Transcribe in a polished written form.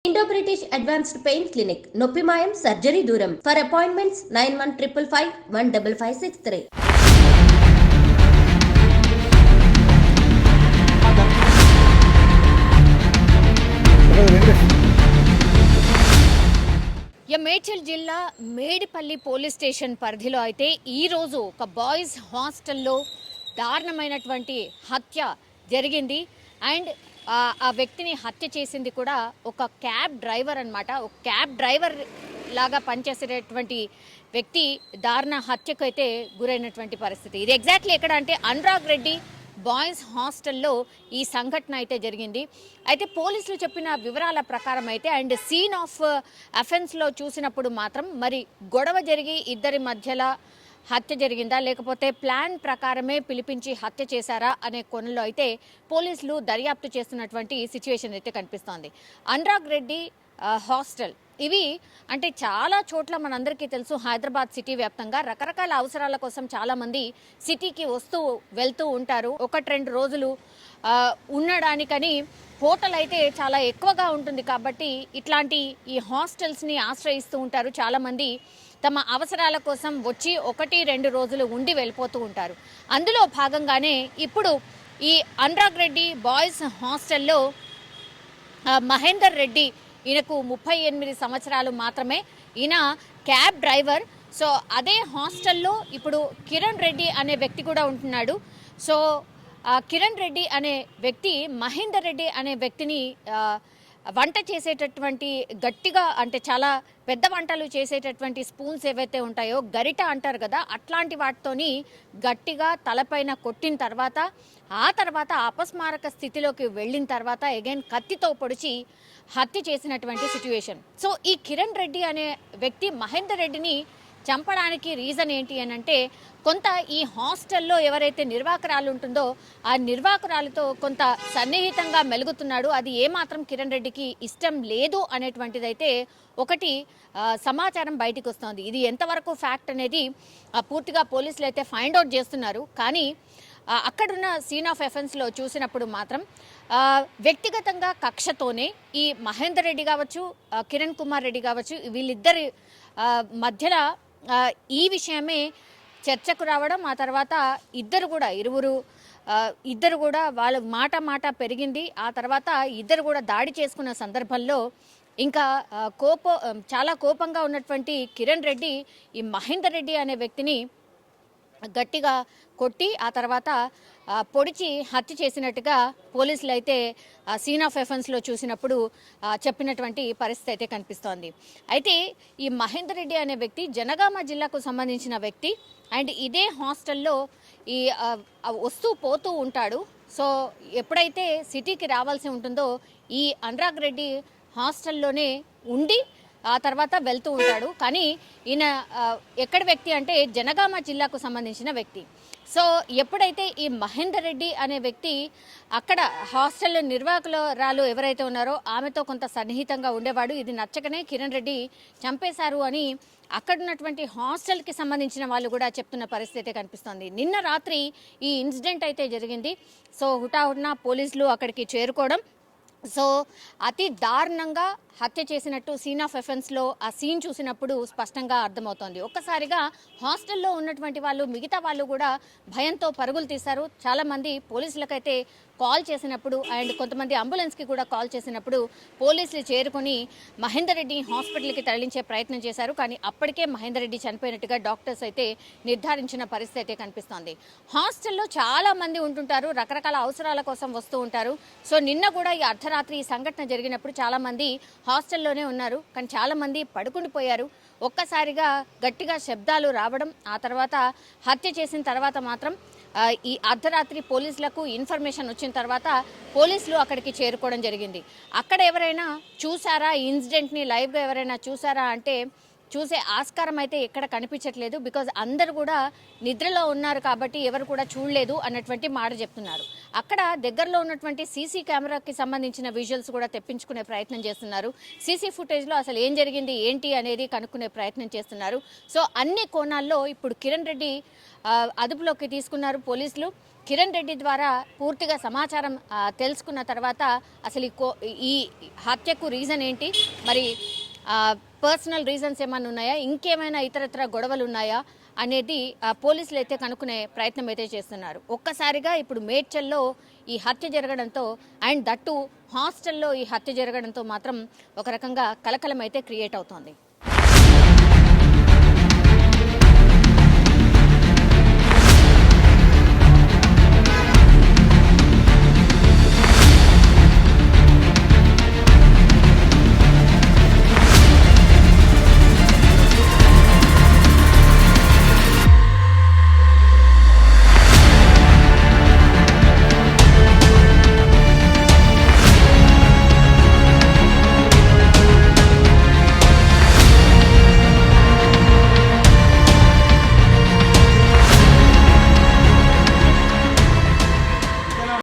Indo British advanced pain clinic నొప్పి మాయం surgery దూరం ఫర్ అపాయింట్మెంట్స్ 9155515563. మేడ్చల్ జిల్లా మేడిపల్లి పోలీస్ స్టేషన్ పరిధిలో అయితే ఈరోజు ఒక బాయ్స్ హాస్టల్లో దారుణమైనటువంటి హత్య జరిగింది. అండ్ ఆ వ్యక్తిని హత్య చేసింది కూడా ఒక క్యాబ్ డ్రైవర్ అన్నమాట. ఒక క్యాబ్ డ్రైవర్ లాగా పనిచేసేటటువంటి వ్యక్తి దారుణ హత్యకు అయితే గురైనటువంటి పరిస్థితి. ఇది ఎగ్జాక్ట్లీ ఎక్కడ అంటే అనురాగ్ రెడ్డి బాయ్స్ హాస్టల్లో ఈ సంఘటన అయితే జరిగింది. అయితే పోలీసులు చెప్పిన వివరాల ప్రకారం అయితే అండ్ సీన్ ఆఫ్ అఫెన్స్లో చూసినప్పుడు మాత్రం మరి గొడవ జరిగి ఇద్దరి మధ్యలో హత్య జరిగిందా లేకపోతే ప్లాన్ ప్రకారమే పిలిపించి హత్య చేశారా అనే కోణంలో అయితే పోలీసులు దర్యాప్తు చేస్తున్నటువంటి సిచ్యువేషన్ అయితే కనిపిస్తోంది. అనురాగ్ రెడ్డి హాస్టల్ ఇవి అంటే చాలా చోట్ల మనందరికీ తెలుసు, హైదరాబాద్ సిటీ వ్యాప్తంగా రకరకాల అవసరాల కోసం చాలామంది సిటీకి వస్తూ వెళ్తూ ఉంటారు. 1-2 రోజులు ఉండడానికని హోటల్ అయితే చాలా ఎక్కువగా ఉంటుంది కాబట్టి ఇట్లాంటి ఈ హాస్టల్స్ని ఆశ్రయిస్తూ ఉంటారు. చాలామంది తమ అవసరాల కోసం వచ్చి 1-2 రోజులు ఉండి వెళ్ళిపోతూ ఉంటారు. అందులో భాగంగానే ఇప్పుడు ఈ అనురాగ్ రెడ్డి బాయ్స్ హాస్టల్లో మహేందర్ రెడ్డి, ఈయనకు 38 సంవత్సరాలు మాత్రమే, ఈయన క్యాబ్ డ్రైవర్. సో అదే హాస్టల్లో ఇప్పుడు కిరణ్ రెడ్డి అనే వ్యక్తి కూడా ఉంటున్నాడు. సో కిరణ్ రెడ్డి అనే వ్యక్తి మహేందర్ రెడ్డి అనే వ్యక్తిని వంట చేసేటటువంటి గట్టిగా అంటే చాలా పెద్ద వంటలు చేసేటటువంటి స్పూన్స్ ఏవైతే ఉంటాయో గరిట అంటారు కదా, అట్లాంటి వాటితోని గట్టిగా తలపైన కొట్టిన తర్వాత ఆ తర్వాత అపస్మారక స్థితిలోకి వెళ్ళిన తర్వాత అగైన్ కత్తితో పొడిచి హత్య చేసినటువంటి సిచ్యువేషన్. సో ఈ కిరణ్ రెడ్డి అనే వ్యక్తి మహేందర్ రెడ్డిని చంపడానికి రీజన్ ఏంటి అని అంటే కొంత ఈ హాస్టల్లో ఎవరైతే నిర్వాహకురాలు ఉంటుందో ఆ నిర్వాహకురాలతో కొంత సన్నిహితంగా మెలుగుతున్నాడు. అది ఏమాత్రం కిరణ్ రెడ్డికి ఇష్టం లేదు అనేటువంటిదైతే ఒకటి సమాచారం బయటికి వస్తుంది. ఇది ఎంతవరకు ఫ్యాక్ట్ అనేది పూర్తిగా పోలీసులు అయితే ఫైండ్ అవుట్ చేస్తున్నారు. కానీ అక్కడున్న సీన్ ఆఫ్ ఎఫెన్స్లో చూసినప్పుడు మాత్రం వ్యక్తిగతంగా కక్షతోనే ఈ మహేందర్ రెడ్డి కావచ్చు, కిరణ్ కుమార్ రెడ్డి కావచ్చు, వీళ్ళిద్దరి మధ్యలో ఈ విషయమే చర్చకు రావడం, ఆ తర్వాత ఇద్దరు కూడా వాళ్ళ మాట పెరిగింది. ఆ తర్వాత ఇద్దరు కూడా దాడి చేసుకున్న సందర్భంలో ఇంకా చాలా కోపంగా ఉన్నటువంటి కిరణ్ రెడ్డి ఈ మహేందర్ రెడ్డి అనే వ్యక్తిని గట్టిగా కొట్టి ఆ తర్వాత పొడిచి హత్య చేసినట్టుగా పోలీసులు అయితే సీన్ ఆఫ్ ఎఫెన్స్లో చూసినప్పుడు చెప్పినటువంటి పరిస్థితి అయితే కనిపిస్తోంది. అయితే ఈ మహేందర్ రెడ్డి అనే వ్యక్తి జనగామ జిల్లాకు సంబంధించిన వ్యక్తి అండ్ ఇదే హాస్టల్లో ఈ వస్తూ పోతూ ఉంటాడు. సో ఎప్పుడైతే సిటీకి రావాల్సి ఉంటుందో ఈ అనురాగ్ రెడ్డి హాస్టల్లోనే ఉండి ఆ తర్వాత వెళ్తూ ఉంటాడు. కానీ ఈయన ఎక్కడి వ్యక్తి అంటే జనగామ జిల్లాకు సంబంధించిన వ్యక్తి. సో ఎప్పుడైతే ఈ మహేందర్ రెడ్డి అనే వ్యక్తి అక్కడ హాస్టల్ నిర్వాహకురాలు ఎవరైతే ఉన్నారో ఆమెతో కొంత సన్నిహితంగా ఉండేవాడు, ఇది నచ్చకనే కిరణ్ రెడ్డి చంపేశారు అని అక్కడున్నటువంటి హాస్టల్కి సంబంధించిన వాళ్ళు కూడా చెప్తున్న పరిస్థితి కనిపిస్తోంది. నిన్న రాత్రి ఈ ఇన్సిడెంట్ అయితే జరిగింది. సో హుటాహుటిన పోలీసులు అక్కడికి చేరుకోవడం, సో అతి దారుణంగా హత్య చేసినట్టు సీన్ ఆఫ్ ఎఫెన్స్లో ఆ సీన్ చూసినప్పుడు స్పష్టంగా అర్థమవుతోంది. ఒక్కసారిగా హాస్టల్లో ఉన్నటువంటి వాళ్ళు మిగతా వాళ్ళు కూడా భయంతో పరుగులు తీశారు. చాలామంది పోలీసులకైతే కాల్ చేసినప్పుడు అండ్ కొంతమంది అంబులెన్స్కి కూడా కాల్ చేసినప్పుడు పోలీసులు చేరుకొని మహేందర్ రెడ్డి హాస్పిటల్కి తరలించే ప్రయత్నం చేశారు. కానీ అప్పటికే మహేందర్ రెడ్డి చనిపోయినట్టుగా డాక్టర్స్ అయితే నిర్ధారించిన పరిస్థితి అయితే కనిపిస్తోంది. హాస్టల్లో చాలామంది ఉంటుంటారు, రకరకాల అవసరాల కోసం వస్తూ ఉంటారు. సో నిన్న కూడా ఈ అర్ధరాత్రి ఈ సంఘటన జరిగినప్పుడు చాలామంది హాస్టల్లోనే ఉన్నారు, కానీ చాలామంది పడుకుండిపోయారు. ఒక్కసారిగా గట్టిగా శబ్దాలు రావడం, ఆ తర్వాత హత్య చేసిన తర్వాత మాత్రం ఈ అర్ధరాత్రి పోలీసులకు ఇన్ఫర్మేషన్ వచ్చిన తర్వాత పోలీసులు అక్కడికి చేరుకోవడం జరిగింది. అక్కడ ఎవరైనా చూసారా ఈ ఇన్సిడెంట్ని లైవ్గా ఎవరైనా చూసారా అంటే చూసే ఆస్కారం అయితే ఎక్కడ కనిపించట్లేదు. బికాజ్ అందరు కూడా నిద్రలో ఉన్నారు కాబట్టి ఎవరు కూడా చూడలేదు అన్నటువంటి మాట చెప్తున్నారు. అక్కడ దగ్గరలో ఉన్నటువంటి సీసీ కెమెరాకి సంబంధించిన విజువల్స్ కూడా తెప్పించుకునే ప్రయత్నం చేస్తున్నారు. సీసీ ఫుటేజ్లో అసలు ఏం జరిగింది ఏంటి అనేది కనుక్కునే ప్రయత్నం చేస్తున్నారు. సో అన్ని కోణాల్లో ఇప్పుడు కిరణ్ రెడ్డి అదుపులోకి తీసుకున్నారు పోలీసులు. కిరణ్ రెడ్డి ద్వారా పూర్తిగా సమాచారం తెలుసుకున్న తర్వాత అసలు ఈ హత్యకు రీజన్ ఏంటి, మరి పర్సనల్ రీజన్స్ ఏమైనా ఉన్నాయా, ఇంకేమైనా ఇతరత్ర గొడవలు ఉన్నాయా అనేది పోలీసులు అయితే కనుక్కునే ప్రయత్నం అయితే చేస్తున్నారు. ఒక్కసారిగా ఇప్పుడు మేడ్చల్లో ఈ హత్య జరగడంతో అండ్ దట్టు హాస్టల్లో ఈ హత్య జరగడంతో మాత్రం ఒక రకంగా కలకలం అయితే క్రియేట్ అవుతోంది.